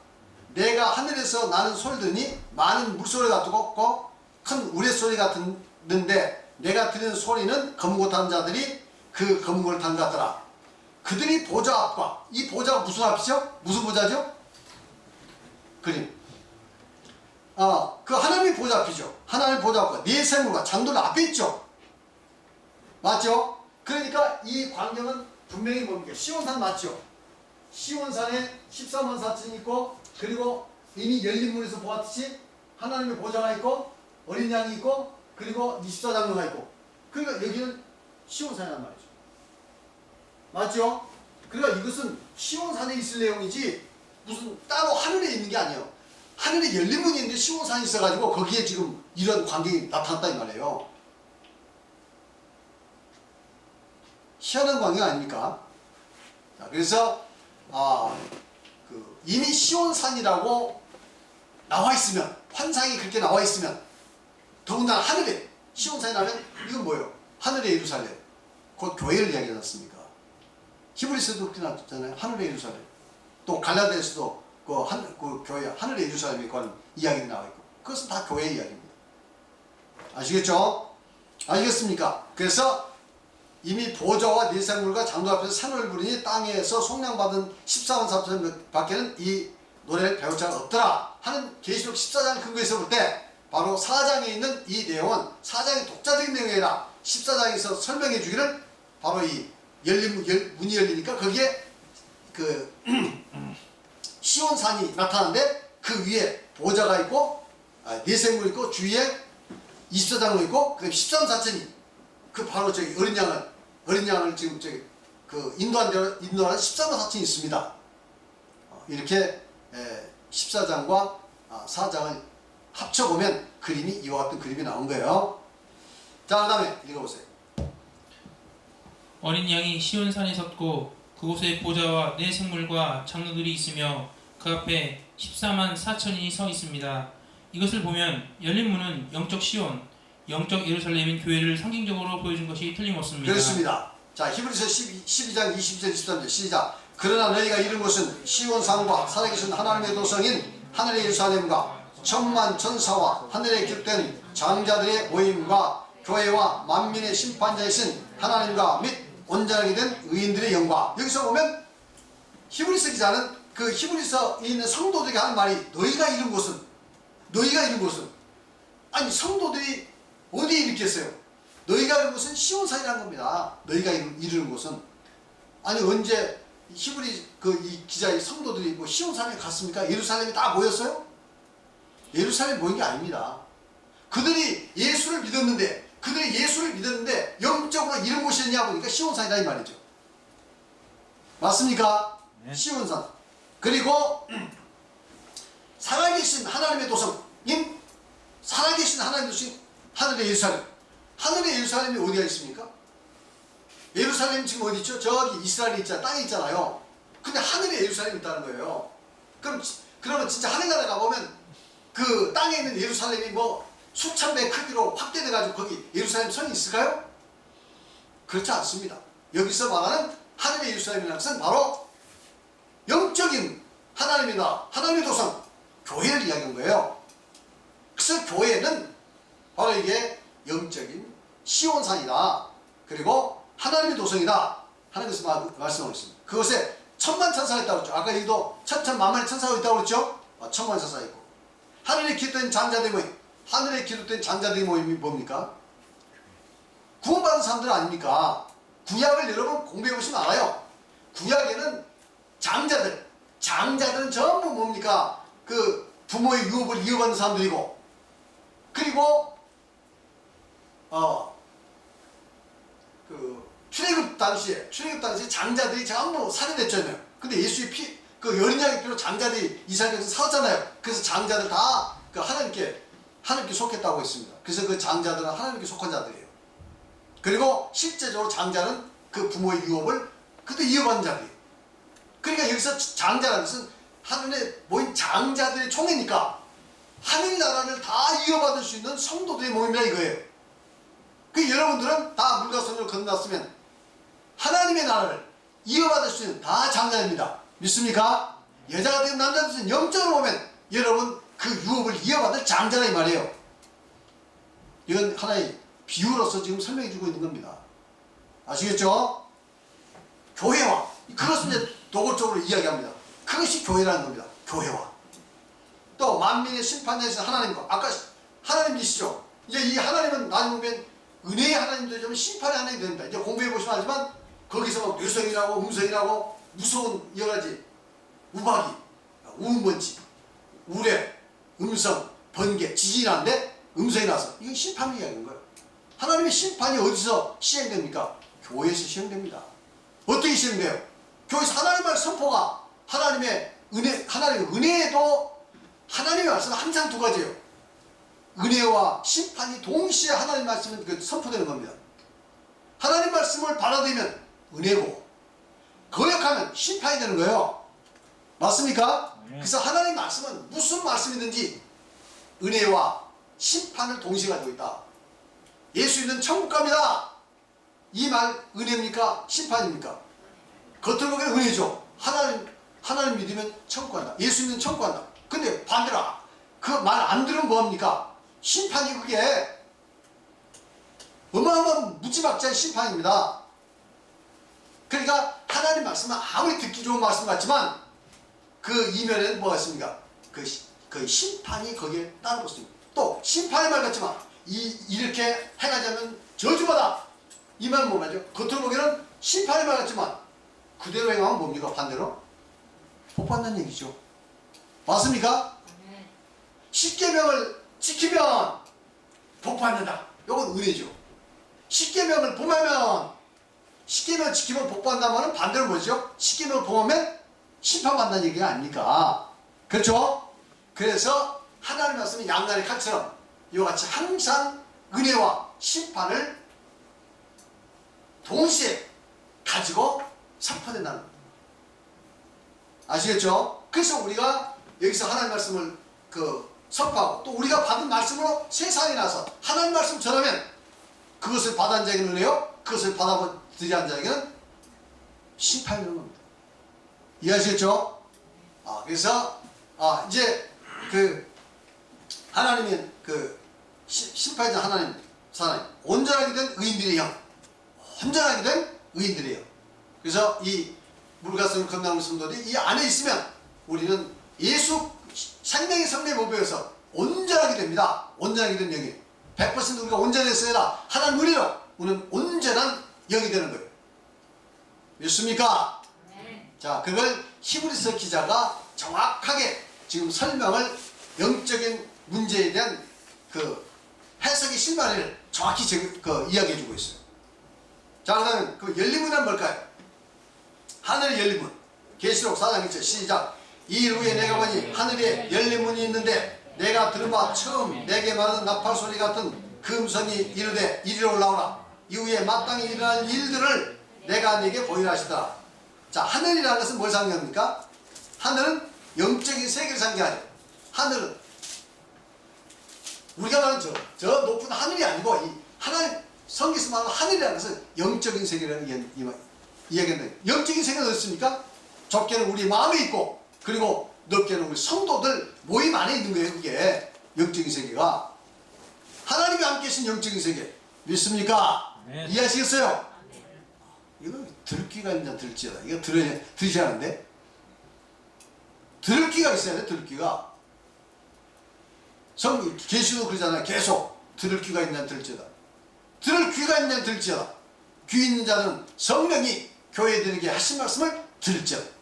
내가 하늘에서 나는 소리를 들으니 많은 물소리 같고 큰 우레소리 같은데 내가 들은 소리는 검은 옷 한 자들이 그 검은 걸 탄 같더라. 그들이 보좌 앞과, 이 보좌가 무슨 앞이죠? 무슨 보좌죠? 그림. 그 하나님의 보좌 앞이죠. 하나님의 보좌 앞과 네 생물과 장돌 앞에 있죠. 맞죠? 그러니까 이 광경은 분명히 뭡니까? 시온산 맞죠? 시온산에 14만 4천이 있고, 그리고 이미 열린 문에서 보았듯이 하나님의 보좌가 있고, 어린 양이 있고, 그리고 24장로가 있고, 그러니까 여기는 시온산이란 말이죠. 맞죠? 그러니까 이것은 시온산에 있을 내용이지 무슨 따로 하늘에 있는 게 아니에요. 하늘에 열린 문이 있는데 시온산이 있어가지고 거기에 지금 이런 광경이 나타났다 이 말이에요. 희한한 광경 아닙니까? 자, 그래서 이미 시온산이라고 나와 있으면, 환상이 그렇게 나와 있으면, 더군다나 하늘에 시온산이라면 이건 뭐예요? 하늘의 예루살렘, 곧 교회를 이야기하지 않습니까? 히브리서도 그렇게 나왔잖아요. 하늘의 예루살렘. 또 갈라디아서도 그 교회 하늘의 예루살렘에 관한 이야기가 나와 있고, 그것은 다 교회 이야기입니다. 아시겠죠? 아시겠습니까? 그래서 이미 보좌와 네 생물과 장도 앞에서 산을 부르니 땅에서 속량받은 14만 4천 밖에는 이 노래를 배울 자가 없더라 하는 계시록 14장 근거에서 볼 때, 바로 4장에 있는 이 내용은 4장의 독자적인 내용이 아니라 14장에서 설명해 주기를, 바로 이 문이 열리니까 거기에 그 시온산이 나타나는데 그 위에 보좌가 있고, 네 생물이 있고, 주위에 24장로 있고, 그 13, 4천이 그 바로 저기 어린 양을 지금 저기 그 인도하는 14만 4천이 있습니다. 이렇게 14장과 4장을 합쳐보면 그림이 이와 같은 그림이 나온 거예요. 자, 그 다음에 읽어보세요. 어린 양이 시온산에 섰고 그곳에 보좌와 네 생물과 장로들이 있으며 그 앞에 14만 4천이 서 있습니다. 이것을 보면 열린 문은 영적 시온, 영적 예루살렘인 교회를 상징적으로 보여준 것이 틀림없습니다. 그렇습니다. 자, 히브리서 12장 22절 23절 시작. 그러나 너희가 이룬 것은 시온산과 살아계신 하나님의 도성인 하늘의 예루살렘과 천만 천사와 하늘에 기록된 장자들의 모임과 교회와 만민의 심판자이신 하나님과 및 온전하게 된 의인들의 영광. 여기서 보면 히브리서 기자는 그 히브리서에 있는 성도들에게 하는 말이 너희가 이룬 곳은, 너희가 이룬 곳은, 아니 성도들이 어디에 이르겠어요? 너희가 이룬 곳은 시온산이라는 겁니다. 너희가 이루는 곳은. 아니 언제 히브리 이 기자의 성도들이 뭐 시온산에 갔습니까? 예루살렘에 다 모였어요? 예루살렘 모인 게 아닙니다. 그들이 예수를 믿었는데, 영적으로 이런 곳이 있냐 보니까 시온산이다 이 말이죠. 맞습니까? 네. 시온산. 그리고 살아계신 하나님의 도성인, 살아계신 하나님의 도성인 하늘의 예루살렘. 하늘의 예루살렘이 어디가 있습니까? 예루살렘 지금 어디 있죠? 저기 이스라엘에 있잖아요. 땅에 있잖아요. 근데 하늘에 예루살렘이 있다는 거예요. 그러면 진짜 하늘나라 가보면 그 땅에 있는 예루살렘이 뭐 수천 배 크기로 확대돼가지고 거기 예루살렘 성이 있을까요? 그렇지 않습니다. 여기서 말하는 하늘의 예루살렘이라는 것은 바로 영적인 하나님의 나라, 하나님의 도성, 교회를 이야기한 거예요. 그래서 교회는 바로 이게 영적인 시온산이다. 그리고 하나님의 도성이다 하는 것을 말씀하고 있습니다. 그것에 천만 천사가 있다고 그랬죠. 아까 여기도 천만만의 천사가 있다고 그랬죠. 천만 천사가 있고, 하늘에 기록된 장자들의 모임, 하늘에 기록된 장자들의 모임이 뭡니까? 구원받은 사람들 아닙니까? 구약을 여러분 공부해보시면 알아요. 구약에는 장자들은 전부 뭡니까? 그 부모의 유업을 이어받는 사람들이고, 그리고 출애굽 당시에 장자들이 전부 살해됐잖아요. 근데 예수의 그 어린 양의 피로 장자들이 이스라엘에서 살았잖아요. 그래서 장자들 다 그 하나님께 속했다고 했습니다. 그래서 그 장자들은 하나님께 속한 자들이에요. 그리고 실제적으로 장자는 그 부모의 유업을 그때 이어받는 자들이에요. 그러니까 여기서 장자라는 것은 하늘에 모인 장자들의 총회니까 하늘나라를 다 이어받을 수 있는 성도들의 모임이라 이거예요. 그 여러분들은 다 물과 성령을 건넜으면 하나님의 나라를 이어받을 수 있는 다 장자입니다. 믿습니까? 여자가 되든 남자가 되든 영적으로 보면 여러분 그 유업을 이어받을 장자라 이 말이에요. 이건 하나의 비유로서 지금 설명해 주고 있는 겁니다. 아시겠죠? 교회와 그것을 이제 도골적으로 이야기합니다. 그것이 교회라는 겁니다. 교회와 또 만민의 심판자이신 하나님과 아까 하나님이시죠. 이제 이 하나님은 나중에 보면 은혜의 하나님 되면 심판의 하나님이 됩니다. 이제 공부해 보시면 알지만 거기서 막 뇌성이라고 음성이라고 무서운 여러 가지 우박이, 우먼지, 우레, 음성, 번개, 지진이 나는데 음성이 나서 이건 심판을 이야기하는 거예요. 하나님의 심판이 어디서 시행됩니까? 교회에서 시행됩니다. 어떻게 시행돼요? 교회에서 하나님의 선포가 하나님의 은혜, 하나님의 은혜에도 하나님의 말씀은 항상 두 가지예요. 은혜와 심판이 동시에 하나님 말씀은 그 선포되는 겁니다. 하나님 말씀을 받아들이면 은혜고 거역하면 심판이 되는 거예요. 맞습니까? 그래서 하나님 말씀은 무슨 말씀이든지 은혜와 심판을 동시에 가지고 있다. 예수 있는 천국 갑니다. 이 말 은혜입니까? 심판입니까? 겉으로 보기엔 은혜죠. 하나님 믿으면 천국 간다. 예수 믿으면 천국 간다. 근데 반대라. 그 말 안 들으면 뭐합니까? 심판이 그게 어마어마한 무지막지한 심판입니다. 그러니까 하나님 말씀은 아무리 듣기 좋은 말씀 같지만 그 이면에는 뭐가 있습니까? 그 심판이 거기에 따라붙습니다. 또 심판의 말 같지만 이렇게 행하자면 저주받아. 이 말은 뭐 말이죠? 겉으로 보기에는 심판의 말 같지만 그대로 행하면 뭡니까? 반대로 복 받는 얘기죠. 맞습니까? 십계명을 지키면 복 받는다. 이건 은혜죠. 십계명을 범하면 십계명 지키면 복 받는다면 반대로 뭐죠? 십계명을 범하면 심판받는다는 얘기가 아닙니까? 그렇죠? 그래서 하나님 말씀은 양날의 칼처럼 이와 같이 항상 은혜와 심판을 동시에 가지고 선포된다는 겁니다. 아시겠죠? 그래서 우리가 여기서 하나님 말씀을 선포하고 또 우리가 받은 말씀으로 세상에 나서 하나님 말씀 전하면 그것을 받은 자에게는 은혜요, 그것을 받아들이지 않은 자에게는 심판이 되는 겁니다. 이해하시겠죠? 그래서 이제 하나님의 심판자 하나님 온전하게 된 의인들의 영, 온전하게 된 의인들의 영. 그래서 이 물가스는 건강한 성도들이 이 안에 있으면 우리는 예수 생명의 성례 보배에서 온전하게 됩니다. 온전하게 된 영이 100% 우리가 온전했어야 해라. 하나님 은혜로 우리는 온전한 영이 되는 거예요. 믿습니까? 네. 자, 그걸 히브리서 기자가 정확하게 지금 설명을 영적인 문제에 대한 해석의 실마리를 정확히 이야기해 주고 있어요. 자, 그다음에 열리문은 뭘까요? 하늘의 열리문. 계시록 4장 1절 시작. 이 일 후에 내가 보니 하늘에 열리문이 있는데 내가 들은 바 처음 내게 말하는 나팔 소리 같은 그 음성이 이르되 이리로 올라오라. 이후에 마땅히 일어날 일들을 내가 네게 보이라 하시더라. 자, 하늘이라는 것은 뭘 상징합니까? 하늘은 영적인 세계를 상징하죠. 하늘은 우리가 말하는 저 높은 하늘이 아니고 이 하나님 성경에서 말하는 하늘이라는 것은 영적인 세계라는 이야기인데 영적인 세계는 어디 있습니까? 좁게는 우리 마음에 있고 그리고 넓게는 우리 성도들 모임 안에 있는 거예요. 그게 영적인 세계가 하나님이 함께 계신 영적인 세계 믿습니까? 네. 이해하시겠어요? 네. 이거 들을 귀가 있냐 들지어다. 이거 들으셔야 하는데 들을 귀가 있어야 돼. 들을 귀가 계시도 그러잖아요. 계속 들을 귀가 있냐 들지어다. 들을 귀가 있냐 들지어다. 귀 있는 자는 성령이 교회들에게 하신 말씀을 들지어다.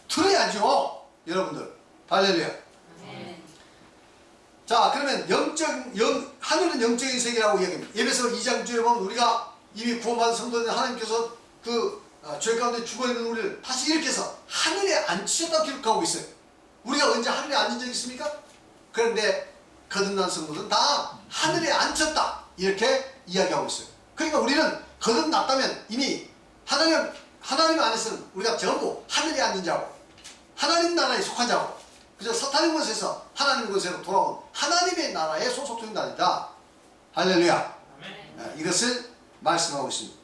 들어야죠. 여러분들 할렐루야. 네. 자, 그러면 하늘은 영적인 세계라고 이야기합니다. 에베소 2장 주에 보면 우리가 이미 구원받은 성도들 하나님께서 죄 가운데 죽어있는 우리를 다시 일으켜서 하늘에 앉히셨다고 기록하고 있어요. 우리가 언제 하늘에 앉은 적 있습니까? 그런데 거듭난 성도들은 다 하늘에 앉혔다 이렇게 이야기하고 있어요. 그러니까 우리는 거듭났다면 이미 하나님 안에서는 우리가 전부 하늘에 앉은 자고 하나님 나라에 속한 자고 그저 사탄의 것에서 하나님 것으로 돌아온 하나님의 나라에 소속된 자이다. 할렐루야. 네, 이것을 말씀하고 있습니다.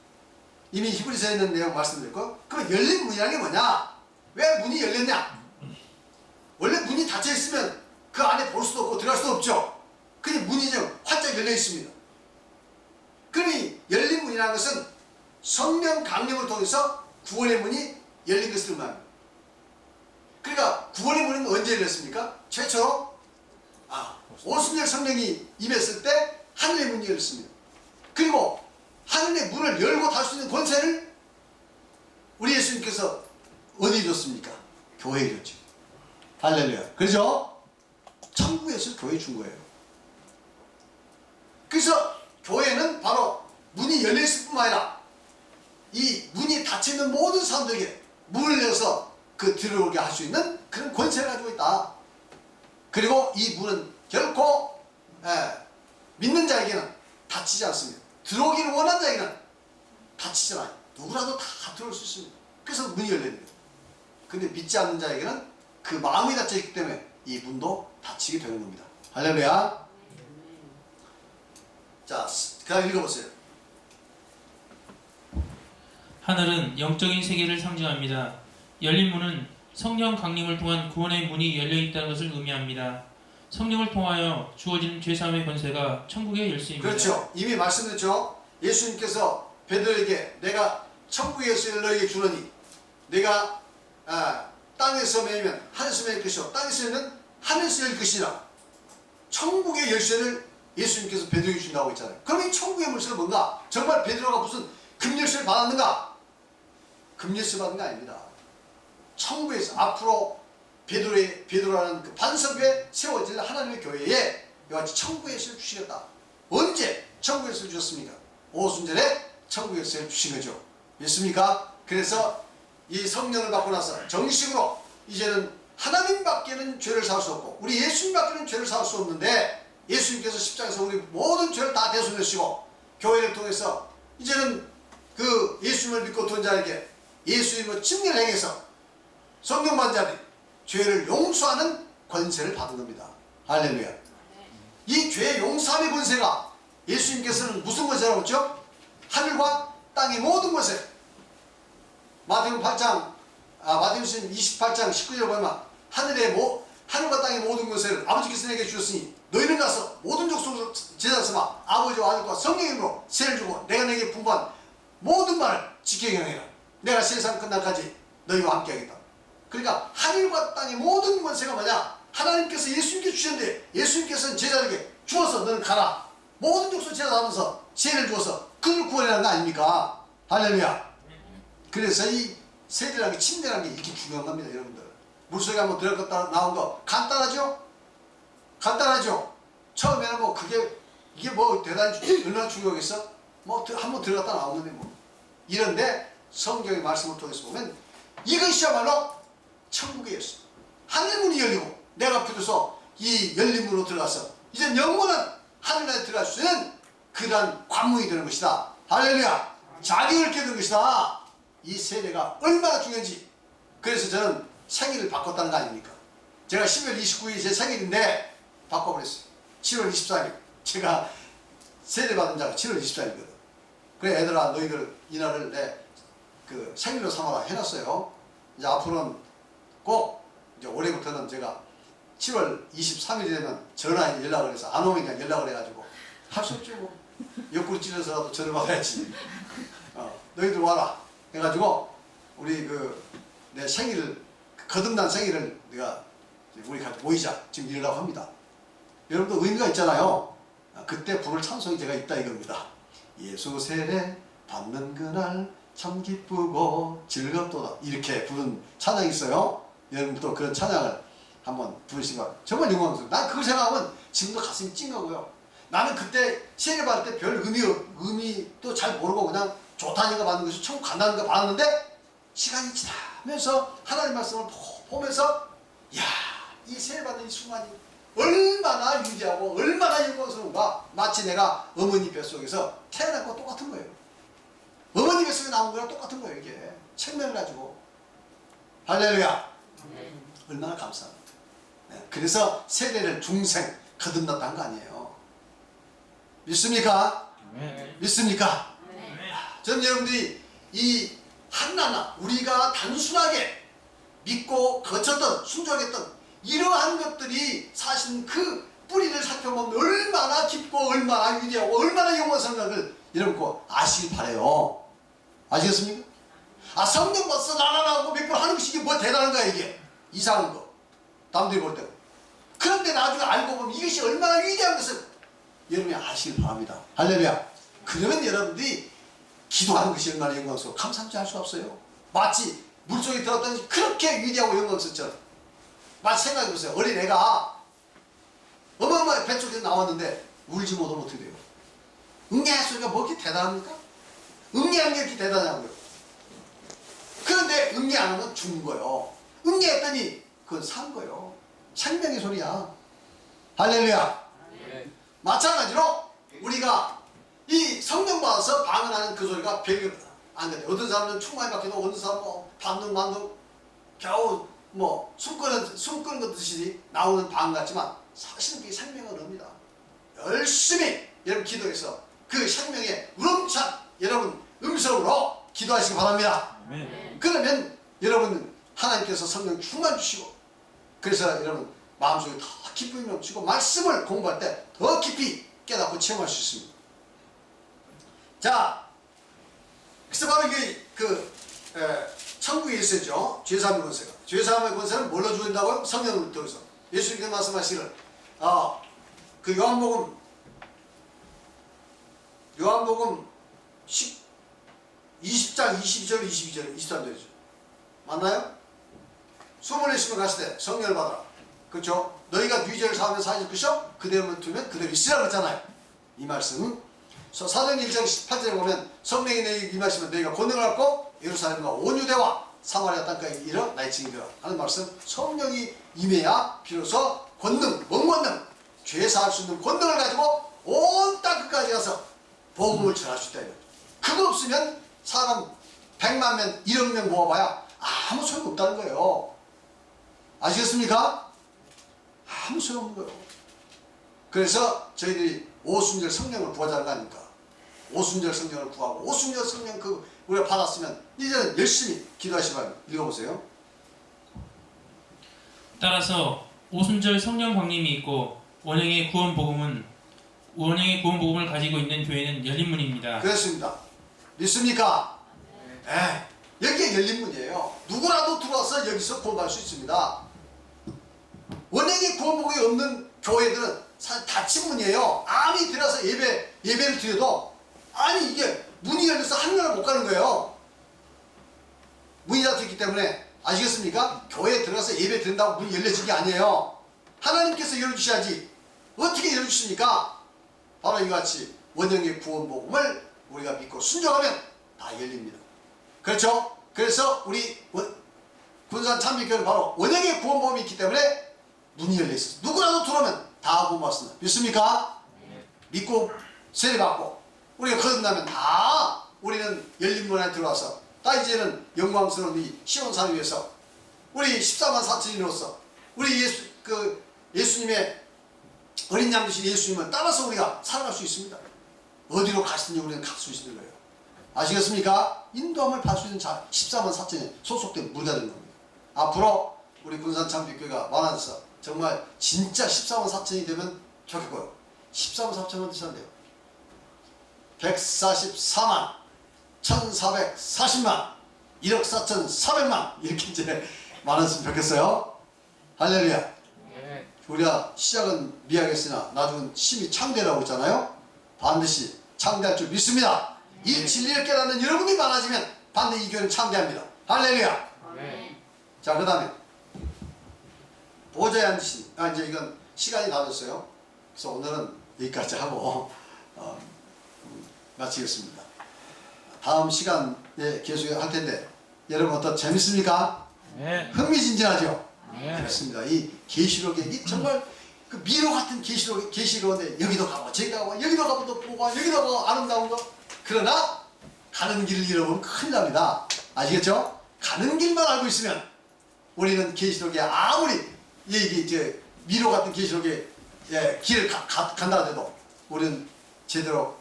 이미 히브리서에 있는 내용 말씀드렸고, 그럼 열린 문이라는 게 뭐냐? 왜 문이 열렸냐? 원래 문이 닫혀 있으면 그 안에 볼 수도 없고 들어갈 수도 없죠. 그냥 문이 좀 활짝 열려 있습니다. 그러니 열린 문이라는 것은 성령 강림을 통해서 구원의 문이 열린 것을 의미합니다. 그러니까 구원의 문은 언제 열렸습니까? 최초로 오순절 성령이 임했을 때 하늘의 문이 열렸습니다. 그리고 하늘의 문을 열고 닫을 수 있는 권세를 우리 예수님께서 어디에 줬습니까? 교회에 줬죠. 할렐루야. 그렇죠? 천국에서 교회에 준 거예요. 그래서 교회는 바로 문이 열려있을 뿐만 아니라 이 문이 닫혀있는 모든 사람들에게 문을 열어서 들어오게 할 수 있는 그런 권세를 가지고 있다. 그리고 이 문은 결코 믿는 자에게는 닫히지 않습니다. 들어오기를 원하는 자에게는 닫히지 않아요. 누구라도 다 들어올 수 있습니다. 그래서 문이 열립니다. 근데 믿지 않는 자에게는 그 마음이 닫혀있기 때문에 이 문도 닫히게 되는 겁니다. 할렐루야. 자, 그 다음 읽어보세요. 하늘은 영적인 세계를 상징합니다. 열린 문은 성령 강림을 통한 구원의 문이 열려 있다는 것을 의미합니다. 성령을 통하여 주어진 죄사함의 권세가 천국의 열쇠입니다. 그렇죠. 이미 말씀드렸죠. 예수님께서 베드로에게 내가 천국의 열쇠를 너에게 주노니 내가 땅에서 매이면 하늘에서 매일 것이요 땅에서 매면 하늘에서 열릴 것이라. 천국의 열쇠를 예수님께서 베드로에게 준다고 했잖아요. 그럼 이 천국의 열쇠는 뭔가? 정말 베드로가 무슨 금열쇠를 받았는가? 금열쇠 받은 게 아닙니다. 천국에서 앞으로 베드로라는 그 반석 위에 세워질 하나님의 교회에 이같이 천국의 열쇠를 주시겠다. 언제 천국의 열쇠를 주셨습니까? 오순절에 천국의 열쇠를 주신 거죠. 믿습니까? 그래서 이 성령을 받고 나서 정식으로 이제는 하나님밖에는 죄를 사할 수 없고 우리 예수님밖에는 죄를 사할 수 없는데 예수님께서 십자가에서 우리 모든 죄를 다 대속하시고 교회를 통해서 이제는 그 예수님을 믿고 돈 자에게 예수님의 증례를 행해서 성령 받은 자들이 죄를 용서하는 권세를 받은 겁니다. 할렐루야. 이 죄 용서함의 권세가 예수님께서는 무슨 권세라고 했죠? 하늘과 땅의 모든 권세. 마태복음 8장 마태복음 28장 19절 보면 하늘과 땅의 모든 권세를 아버지께서 내게 주셨으니 너희는 가서 모든 족속을 제자 삼아 아버지와 아들과 성령의 이름으로 세를 주고 내가 내게 분부한 모든 말을 지키게 하라. 내가 세상 끝날까지 너희와 함께 하겠다. 그러니까 하늘과 땅의 모든 권세가 뭐냐? 하나님께서 예수님께 주셨는데 예수님께서는 제자에게 주어서 너는 가라. 모든 족속 제자 하면서 세를 주어서 그를 구원해라는 거 아닙니까? 할렐루야. 그래서 이 세례라는 게 침례라는 게 이렇게 중요한 겁니다. 여러분들. 물속에 한번 들어갔다 나온 거 간단하죠? 간단하죠? 처음에는 뭐 이게 뭐 대단히 얼마나 중요하겠어? 뭐 한번 들어갔다 나오는데 뭐 이런데 성경의 말씀을 통해서 보면 이것이야말로 천국의 열쇠. 하늘문이 열리고 내가 비로소 이 열린 문으로 들어가서 이제 영원한 하늘나라에 들어갈 수 있는 그러한 관문이 되는 것이다. 할렐루야. 자격을 깨는 것이다. 이 세례가 얼마나 중요한지. 그래서 저는 생일을 바꿨다는 거 아닙니까? 제가 12월 29일이 제 생일인데 바꿔버렸어요. 7월 24일. 제가 세례받은 자가 7월 24일이거든. 그래 애들아 너희들 이날을 내 그 생일로 삼아라 해놨어요. 이제 앞으로는 꼭 이제 올해부터는 제가 7월 23일이 되면 전화에 연락을 해서 안 오면 그냥 연락을 해가지고 할 수 없죠 뭐. 옆구리 찔러서라도 전화 받아야지. 너희들 와라 해가지고 우리 내 생일을 거듭난 생일을 내가 우리 같이 모이자 지금 이러려고 합니다. 여러분도 의미가 있잖아요. 그때 부를 찬송이 제가 있다 이겁니다. 예수 세례 받는 그날 참 기쁘고 즐겁도다 이렇게 부른 찬양이 있어요. 여러분도 그런 찬양을 한번 부르시면 정말 영광스러워요. 난 그걸 생각하면 지금도 가슴이 찡하고요. 나는 그때 세례 받을 때 별 의미도 잘 모르고 그냥 좋다니까 받는 것이 천국 간다는 거 받았는데 시간이 지나면서 하나님 말씀을 보면서 이 세례 받는 이 순간이 얼마나 유대하고 얼마나 영광스러운가. 마치 내가 어머니 뱃속에서 태어난 거 똑같은 거예요. 어머니 뱃속에 나온 거랑 똑같은 거예요. 이게 책면을 가지고. 할렐루야. 얼마나 감사합니다. 네. 그래서 세례를 중생 거듭났다는 거 아니에요. 믿습니까? 믿습니까? 저는 여러분들이 이 하나하나 우리가 단순하게 믿고 거쳤던 순종했던 이러한 것들이 사실 그 뿌리를 살펴보면 얼마나 깊고 얼마나 위대하고 얼마나 영원한 생각을 여러분 꼭 아시길 바래요. 아시겠습니까? 아, 성령 받아서 나나나고 몇 번 하는 것이 이게 뭐 대단한 거야 이게. 이상한 거. 남들이 볼 때. 그런데 나중에 알고 보면 이것이 얼마나 위대한 것을 여러분이 아시길 바랍니다. 할렐루야. 그러면 여러분들이 기도하는 것이 얼마나 영광스러워 감사함지 할 수 없어요. 마치 물속에 들어갔더니 그렇게 위대하고 영광스럽죠. 마치 생각해보세요. 어린애가 어마어마하게 뱃속에서 나왔는데 울지 못하면 어떻게 돼요? 응애할 소리가 뭐 이렇게 대단합니까? 응애하는 게 이렇게 대단하고요. 그런데 응애 안 하면 죽는 거예요. 응애했더니 그건 산 거예요. 생명의 소리야. 할렐루야. 네. 마찬가지로 우리가 이 성령 받아서 방언하는 그 소리가 별게 안 돼. 어떤 사람은 충만히 받기도 어떤 사람은 뭐 반둥 겨우 뭐 숨 끄는 것 듯이 나오는 방언 같지만 사실은 그게 생명을 얻습니다. 열심히 여러분 기도해서 그 생명의 우렁찬 여러분 음성으로 기도하시기 바랍니다. 네. 그러면 여러분 하나님께서 성령 충만 주시고 그래서 여러분 마음속에 더 기쁨이 넘치고 말씀을 공부할 때 더 깊이 깨닫고 체험할 수 있습니다. 자, 그래서 바로 이게 천국의 일세죠. 죄사함의 권세가. 죄사함의 권세는 뭘로 주어진다고요? 성령을 통해서. 예수님께서 말씀하시기를 그 요한복음 20장 22절 23절이죠. 맞나요? 소문을 있으면 갔을 때 성령을 받아라. 그렇죠? 너희가 네 죄를 사하면 사해질 것이요 그대로만 두면 그대로 있으라고 했잖아요. 이 말씀은 사도행 1장 18절에 보면 성령이 너희에게 임하시면 너희가 권능을 갖고 예루살렘과 온 유대와 사마리아 땅까지 이르러 나의 증인되라 하는 말씀. 성령이 임해야 비로소 권능, 뭔 권능? 죄 사할 수 있는 권능을 가지고 온 땅 끝까지 가서 복음을 전할 수 있다. 그거 없으면 사람 100만 명, 1억 명 모아봐야 아무 소용 없다는 거예요. 아시겠습니까? 아무 소용 없는 거예요. 그래서 저희들이 오순절 성령을 구하자는 거 아닙니까? 오순절 성령을 구하고 오순절 성령 우리가 받았으면 이제는 열심히 기도하시기 바랍니다. 읽어보세요. 따라서 오순절 성령 강림이 있고 원형의 구원 복음을 가지고 있는 교회는 열린 문입니다. 그렇습니다. 믿습니까? 네. 여기에 열린 문이에요. 누구라도 들어와서 여기서 구원받을 수 있습니다. 원형의 구원 복음이 없는 교회들은 사실 닫힌 문이에요. 아무리 들어서 예배를 드려도 아니 이게 문이 열려서 하늘나라 못 가는 거예요. 문이 닫혔기 때문에. 아시겠습니까? 교회에 들어가서 예배 드린다고 문이 열려진 게 아니에요. 하나님께서 열어주셔야지. 어떻게 열어주십니까? 바로 이와 같이 원형의 구원 복음을 우리가 믿고 순종하면 다 열립니다. 그렇죠? 그래서 우리 군산 참미교회는 바로 원형의 구원 복음이 있기 때문에 문이 열려 있어요. 누구라도 들어오면 다 구원 받습니다. 믿습니까? 네. 믿고 세례받고 우리가 거듭나면 다 우리는 열린 문 안에 들어와서 다 이제는 영광스러운 이 시온산을 위해서 우리 14만 4천인으로서 우리 예수님의 어린 양 되신 예수님을 따라서 우리가 살아갈 수 있습니다. 어디로 가시든지 우리는 갈 수 있는 거예요. 아시겠습니까? 인도함을 받을 수 있는 14만 4천에 소속된 무리가 되는 겁니다. 앞으로 우리 군산 참빛교회가 많아져서 정말 진짜 14만 4천이 되면 좋겠고요. 14만 4천은 되셨는데요. 144만 1440만 1억 4,400만 이렇게 이제 많았으면 좋겠어요. 할렐루야. 네. 우리가 시작은 미약했으나 나중은 심히 창대라고 했잖아요. 반드시 창대할 줄 믿습니다. 이 진리를 깨닫는 여러분이 많아지면 반드시 이 교회는 창대합니다. 할렐루야. 네. 자, 그 다음에 보좌에 앉으신 이제 이건 시간이 다 됐어요. 그래서 오늘은 여기까지 하고 마치겠습니다. 다음 시간에 계속 할 텐데 여러분 어떠 재밌습니까? 네. 흥미진진하죠? 네. 그렇습니다. 이 계시록이 정말 그 미로 같은 계시록인데 여기도 가고 저기도 가고 여기도 가고 또 보고 여기도 가고 아름다운 거. 그러나 가는 길을 잃어보면 큰일 납니다. 아시겠죠? 가는 길만 알고 있으면 우리는 계시록에 아무리 이게 미로 같은 계시록에 길을 간다 해도 우리는 제대로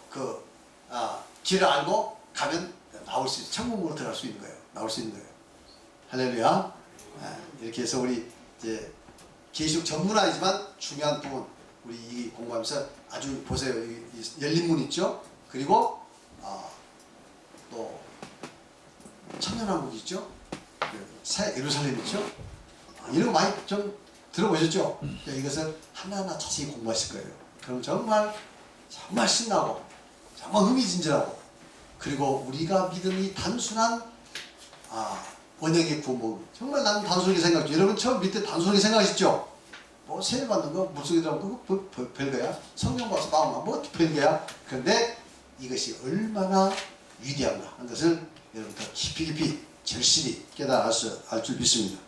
길을 알고 가면 나올 수 있어요. 천국으로 들어갈 수 있는 거예요. 나올 수 있는 거예요. 할렐루야. 이렇게 해서 우리 이제 계시록 전문 아니지만 중요한 부분 우리 이 공부하면서 아주 보세요. 이 열린 문 있죠? 그리고 또 천년왕국 있죠? 새 예루살렘 있죠? 이런 거 많이 좀 들어보셨죠? 이것을 하나하나 자세히 공부하실 거예요. 그럼 정말 신나고 정말 흥미진진하고, 그리고 우리가 믿는 이 단순한 원형의 구원복, 정말 나는 단순하게 생각하죠. 여러분 처음 밑에 단순하게 생각하시죠? 뭐 세례 받는 거 물속에 들어가면 그거 별거야. 성령 봐서 나오면 뭐 별거야. 그런데 이것이 얼마나 위대한가 하는 것을 여러분 더 깊이 절실히 깨달을 줄 믿습니다.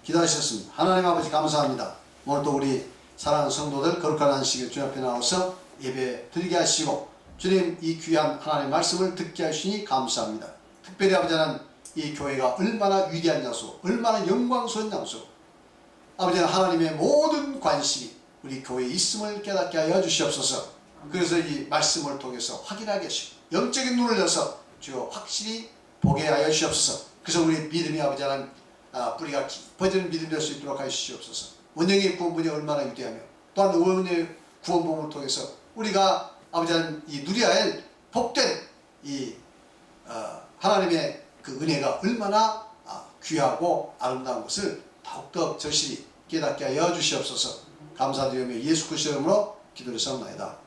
기도하셨습니다. 하나님 아버지 감사합니다. 오늘 또 우리 사랑하는 성도들 거룩한 안식일 주님 앞에 나와서 예배 드리게 하시고, 주님 이 귀한 하나님의 말씀을 듣게 하시니 감사합니다. 특별히 아버지 하나님, 이 교회가 얼마나 위대한 장소, 얼마나 영광스러운 장소, 아버지 하나님의 모든 관심이 우리 교회에 있음을 깨닫게 하여 주시옵소서. 그래서 이 말씀을 통해서 확인하게 하시고 영적인 눈을 열어서 주여 확실히 보게 하여 주시옵소서. 그래서 우리 믿음이 아버지 하나님 뿌리가 깊어지는 믿음이 될 수 있도록 하여 주시옵소서. 원형의 구원분이 얼마나 위대하며, 또한 원형의 구원분을 통해서 우리가 아버지 하나님 이 누려야 할 복된 이 하나님의 그 은혜가 얼마나 귀하고 아름다운 것을 더욱더 절실히 깨닫게 하여 주시옵소서. 감사드리며 예수 그리스도의 이름으로 기도를 드렸사옵나이다.